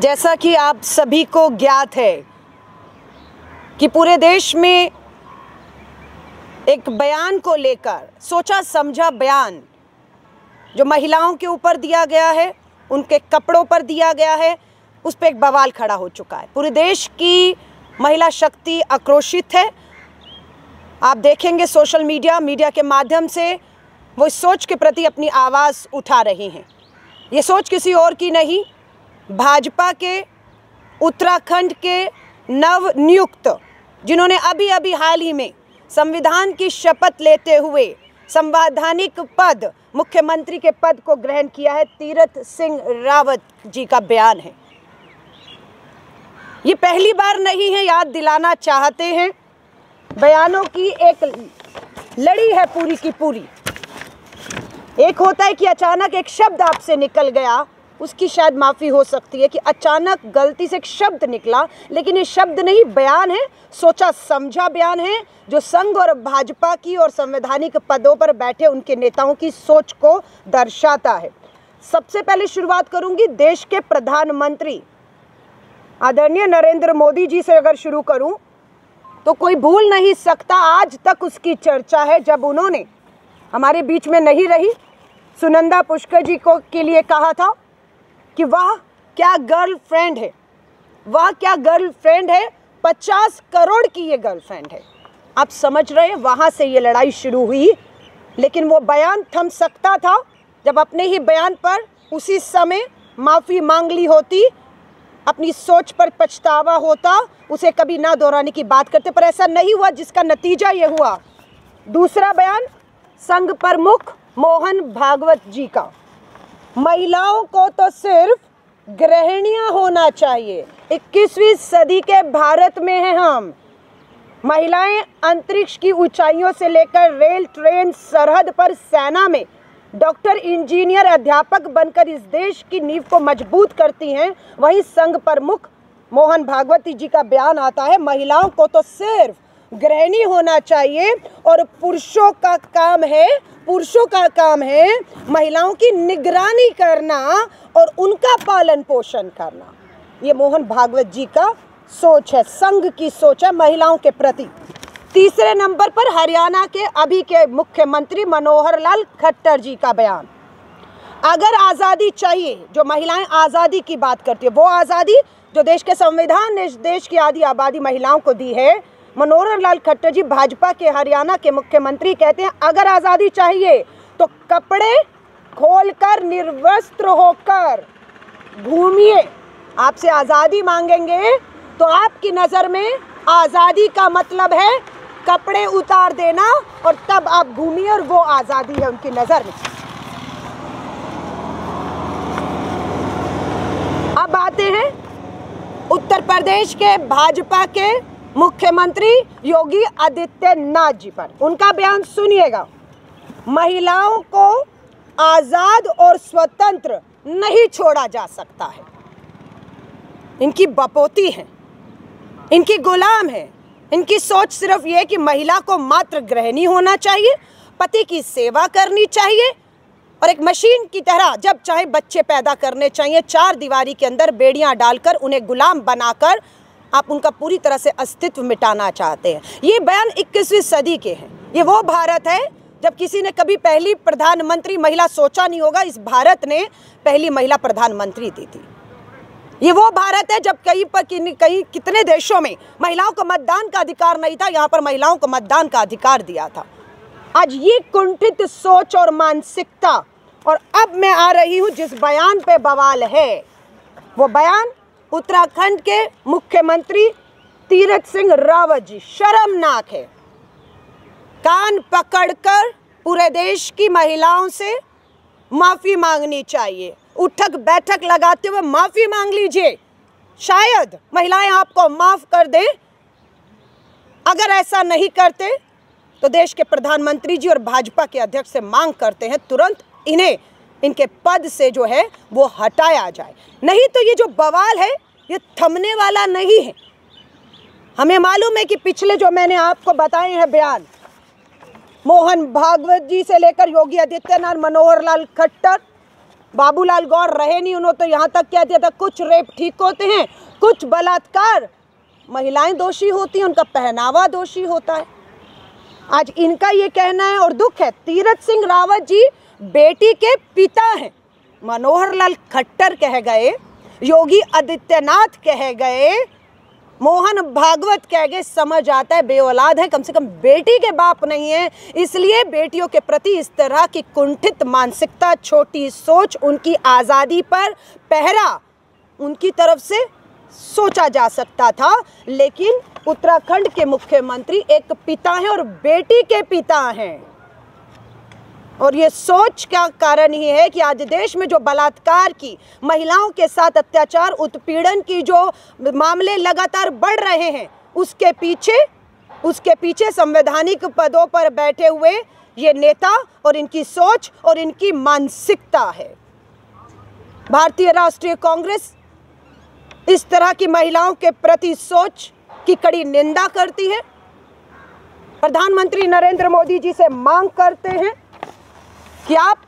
जैसा कि आप सभी को ज्ञात है कि पूरे देश में एक बयान को लेकर सोचा समझा बयान जो महिलाओं के ऊपर दिया गया है, उनके कपड़ों पर दिया गया है, उस पर एक बवाल खड़ा हो चुका है। पूरे देश की महिला शक्ति आक्रोशित है। आप देखेंगे सोशल मीडिया के माध्यम से वो इस सोच के प्रति अपनी आवाज़ उठा रही हैं। ये सोच किसी और की नहीं, भाजपा के उत्तराखंड के नव नियुक्त, जिन्होंने अभी हाल ही में संविधान की शपथ लेते हुए संवैधानिक पद, मुख्यमंत्री के पद को ग्रहण किया है, तीरथ सिंह रावत जी का बयान है। ये पहली बार नहीं है, याद दिलाना चाहते हैं। बयानों की एक लड़ी है पूरी की पूरी। एक होता है कि अचानक एक शब्द आपसे निकल गया, उसकी शायद माफ़ी हो सकती है कि अचानक गलती से एक शब्द निकला, लेकिन ये शब्द नहीं, बयान है, सोचा समझा बयान है, जो संघ और भाजपा की और संवैधानिक पदों पर बैठे उनके नेताओं की सोच को दर्शाता है। सबसे पहले शुरुआत करूंगी देश के प्रधानमंत्री आदरणीय नरेंद्र मोदी जी से। अगर शुरू करूं तो कोई भूल नहीं सकता, आज तक उसकी चर्चा है, जब उन्होंने हमारे बीच में नहीं रही सुनंदा पुष्कर जी को के लिए कहा था कि वह क्या गर्लफ्रेंड है, वह क्या गर्लफ्रेंड है, 50 करोड़ की ये गर्लफ्रेंड है। आप समझ रहे हैं, वहाँ से ये लड़ाई शुरू हुई। लेकिन वो बयान थम सकता था जब अपने ही बयान पर उसी समय माफ़ी मांग ली होती, अपनी सोच पर पछतावा होता, उसे कभी ना दोहराने की बात करते, पर ऐसा नहीं हुआ, जिसका नतीजा ये हुआ। दूसरा बयान संघ प्रमुख मोहन भागवत जी का, महिलाओं को तो सिर्फ गृहिणियां होना चाहिए। 21वीं सदी के भारत में हैं हम। महिलाएं अंतरिक्ष की ऊंचाइयों से लेकर रेल, ट्रेन, सरहद पर, सेना में डॉक्टर, इंजीनियर, अध्यापक बनकर इस देश की नींव को मजबूत करती हैं। वहीं संघ प्रमुख मोहन भागवती जी का बयान आता है, महिलाओं को तो सिर्फ गृहिणी होना चाहिए और पुरुषों का काम है महिलाओं की निगरानी करना और उनका पालन पोषण करना। ये मोहन भागवत जी का सोच है, संघ की सोच है महिलाओं के प्रति। तीसरे नंबर पर हरियाणा के अभी के मुख्यमंत्री मनोहर लाल खट्टर जी का बयान। अगर आज़ादी चाहिए, जो महिलाएं आज़ादी की बात करती है, वो आज़ादी जो देश के संविधान ने देश की आधी आबादी महिलाओं को दी है। मनोहर लाल खट्टर जी भाजपा के हरियाणा के मुख्यमंत्री कहते हैं, अगर आज़ादी चाहिए तो कपड़े खोलकर निर्वस्त्र होकर घूमिए। आपसे आज़ादी मांगेंगे तो आपकी नज़र में आज़ादी का मतलब है कपड़े उतार देना, और तब आप घूमिए, और वो आज़ादी है उनकी नज़र में। अब आते हैं उत्तर प्रदेश के भाजपा के मुख्यमंत्री योगी आदित्यनाथ जी पर। उनका बयान सुनिएगा, महिलाओं को आज़ाद और स्वतंत्र नहीं छोड़ा जा सकता है। इनकी बपोती है, इनकी गुलाम है। इनकी सोच सिर्फ ये कि महिला को मात्र गृहिणी होना चाहिए, पति की सेवा करनी चाहिए, और एक मशीन की तरह जब चाहे बच्चे पैदा करने चाहिए। चार दीवारी के अंदर बेड़ियां डालकर उन्हें गुलाम बनाकर आप उनका पूरी तरह से अस्तित्व मिटाना चाहते हैं। ये बयान 21वीं सदी के हैं। ये वो भारत है जब किसी ने कभी पहली प्रधानमंत्री महिला सोचा नहीं होगा, इस भारत ने पहली महिला प्रधानमंत्री दी थी। ये वो भारत है जब कहीं कितने देशों में महिलाओं को मतदान का अधिकार नहीं था, यहाँ पर महिलाओं को मतदान का अधिकार दिया था। आज ये कुंठित सोच और मानसिकता, और अब मैं आ रही हूँ जिस बयान पे बवाल है, वो बयान उत्तराखंड के मुख्यमंत्री तीरथ सिंह रावत जी। शर्मनाक है। कान पकड़कर पूरे देश की महिलाओं से माफ़ी मांगनी चाहिए। उठक बैठक लगाते हुए माफ़ी मांग लीजिए, शायद महिलाएं आपको माफ़ कर दें। अगर ऐसा नहीं करते तो देश के प्रधानमंत्री जी और भाजपा के अध्यक्ष से मांग करते हैं तुरंत इन्हें इनके पद से जो है वो हटाया जाए। नहीं तो ये जो बवाल है ये थमने वाला नहीं है। हमें मालूम है कि पिछले जो मैंने आपको बताए हैं बयान, मोहन भागवत जी से लेकर योगी आदित्यनाथ, मनोहर लाल खट्टर, बाबूलाल गौर रहे नहीं, उन्होंने तो यहाँ तक कह दिया था कुछ रेप ठीक होते हैं, कुछ बलात्कार महिलाएं दोषी होती हैं, उनका पहनावा दोषी होता है। आज इनका ये कहना है और दुख है। तीरथ सिंह रावत जी बेटी के पिता हैं। मनोहर लाल खट्टर कह गए, योगी आदित्यनाथ कह गए, मोहन भागवत कह गए, समझ आता है बेऔलाद है, कम से कम बेटी के बाप नहीं है। इसलिए बेटियों के प्रति इस तरह की कुंठित मानसिकता, छोटी सोच, उनकी आज़ादी पर पहरा उनकी तरफ से सोचा जा सकता था। लेकिन उत्तराखंड के मुख्यमंत्री एक पिता हैं और बेटी के पिता हैं। और ये सोच का कारण ही है कि आज देश में जो बलात्कार की, महिलाओं के साथ अत्याचार, उत्पीड़न की जो मामले लगातार बढ़ रहे हैं, उसके पीछे संवैधानिक पदों पर बैठे हुए ये नेता और इनकी सोच और इनकी मानसिकता है। भारतीय राष्ट्रीय कांग्रेस इस तरह की महिलाओं के प्रति सोच की कड़ी निंदा करती है। प्रधानमंत्री नरेंद्र मोदी जी से मांग करते हैं कि आप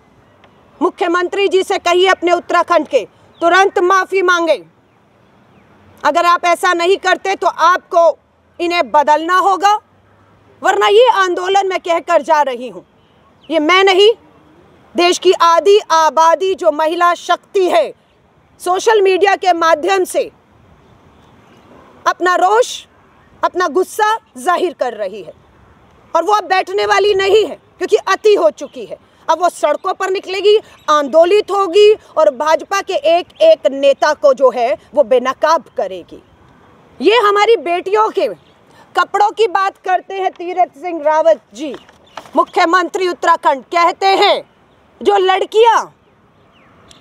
मुख्यमंत्री जी से कहिए अपने उत्तराखंड के तुरंत माफ़ी मांगे। अगर आप ऐसा नहीं करते तो आपको इन्हें बदलना होगा, वरना ये आंदोलन मैं कहकर जा रही हूँ, ये मैं नहीं, देश की आधी आबादी जो महिला शक्ति है सोशल मीडिया के माध्यम से अपना रोष, अपना गुस्सा जाहिर कर रही है। और वो अब बैठने वाली नहीं है, क्योंकि अति हो चुकी है। अब वो सड़कों पर निकलेगी, आंदोलित होगी और भाजपा के एक एक नेता को जो है वो बेनकाब करेगी। ये हमारी बेटियों के कपड़ों की बात करते हैं तीरथ सिंह रावत जी, मुख्यमंत्री उत्तराखंड। कहते हैं जो लड़कियां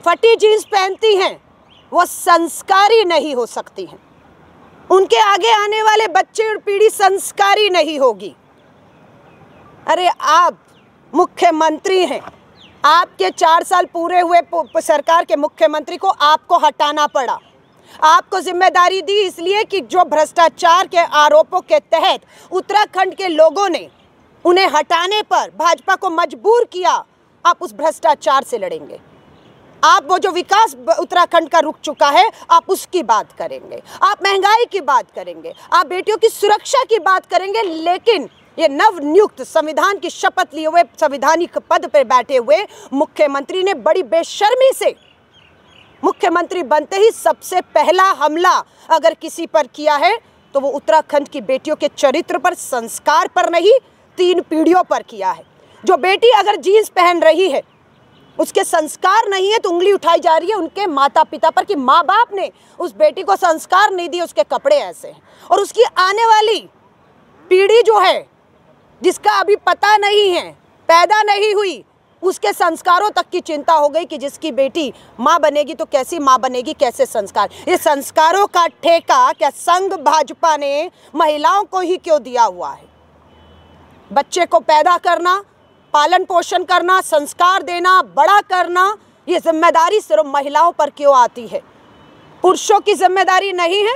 फटी जीन्स पहनती हैं वो संस्कारी नहीं हो सकती हैं, उनके आगे आने वाले बच्चे और पीढ़ी संस्कारी नहीं होगी। अरे आप मुख्यमंत्री हैं, आपके 4 साल पूरे हुए सरकार के मुख्यमंत्री को आपको हटाना पड़ा। आपको जिम्मेदारी दी इसलिए कि जो भ्रष्टाचार के आरोपों के तहत उत्तराखंड के लोगों ने उन्हें हटाने पर भाजपा को मजबूर किया। आप उस भ्रष्टाचार से लड़ेंगे, आप वो जो विकास उत्तराखंड का रुक चुका है आप उसकी बात करेंगे, आप महंगाई की बात करेंगे, आप बेटियों की सुरक्षा की बात करेंगे। लेकिन ये नवनियुक्त संविधान की शपथ लिए हुए संवैधानिक पद पर बैठे हुए मुख्यमंत्री ने बड़ी बेशर्मी से मुख्यमंत्री बनते ही सबसे पहला हमला अगर किसी पर किया है तो वो उत्तराखंड की बेटियों के चरित्र पर, संस्कार पर नहीं, 3 पीढ़ियों पर किया है। जो बेटी अगर जीन्स पहन रही है उसके संस्कार नहीं है तो उंगली उठाई जा रही है उनके माता पिता पर कि माँ बाप ने उस बेटी को संस्कार नहीं दिए, उसके कपड़े ऐसे हैं। और उसकी आने वाली पीढ़ी जो है, जिसका अभी पता नहीं है, पैदा नहीं हुई, उसके संस्कारों तक की चिंता हो गई कि जिसकी बेटी माँ बनेगी तो कैसी माँ बनेगी, कैसे संस्कार। ये संस्कारों का ठेका क्या संघ भाजपा ने महिलाओं को ही क्यों दिया हुआ है? बच्चे को पैदा करना, पालन पोषण करना, संस्कार देना, बड़ा करना, ये जिम्मेदारी सिर्फ महिलाओं पर क्यों आती है? पुरुषों की जिम्मेदारी नहीं है?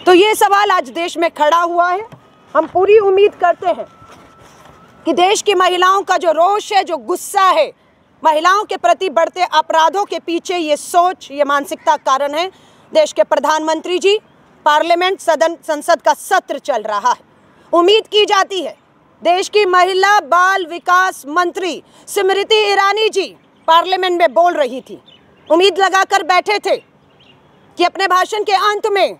तो ये सवाल आज देश में खड़ा हुआ है। हम पूरी उम्मीद करते हैं कि देश की महिलाओं का जो रोष है, जो गुस्सा है, महिलाओं के प्रति बढ़ते अपराधों के पीछे ये सोच, ये मानसिकता कारण है। देश के प्रधानमंत्री जी, पार्लियामेंट संसद का सत्र चल रहा है। उम्मीद की जाती है देश की महिला बाल विकास मंत्री स्मृति ईरानी जी पार्लियामेंट में बोल रही थी, उम्मीद लगाकर बैठे थे कि अपने भाषण के अंत में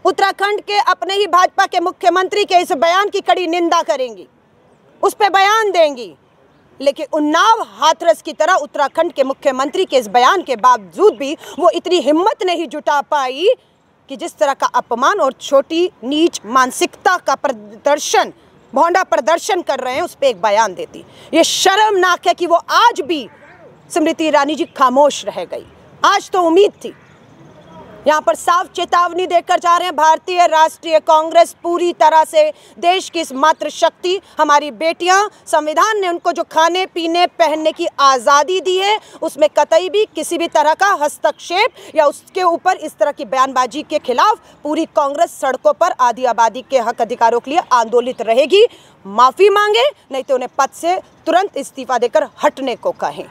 उत्तराखंड के अपने ही भाजपा के मुख्यमंत्री के इस बयान की कड़ी निंदा करेंगी, उस पर बयान देंगी। लेकिन उन्नाव हाथरस की तरह उत्तराखंड के मुख्यमंत्री के इस बयान के बावजूद भी वो इतनी हिम्मत नहीं जुटा पाई कि जिस तरह का अपमान और छोटी नीच मानसिकता का प्रदर्शन, भौंडा प्रदर्शन कर रहे हैं, उस पर एक बयान देती। ये शर्मनाक है कि वो आज भी स्मृति ईरानी जी खामोश रह गई। आज तो उम्मीद थी। यहाँ पर साफ चेतावनी देकर जा रहे हैं भारतीय राष्ट्रीय कांग्रेस पूरी तरह से देश की इस मातृशक्ति, हमारी बेटियां, संविधान ने उनको जो खाने पीने पहनने की आज़ादी दी है उसमें कतई भी किसी भी तरह का हस्तक्षेप या उसके ऊपर इस तरह की बयानबाजी के खिलाफ पूरी कांग्रेस सड़कों पर आधी आबादी के हक अधिकारों के लिए आंदोलित रहेगी। माफ़ी मांगे, नहीं तो उन्हें पद से तुरंत इस्तीफा देकर हटने को कहें।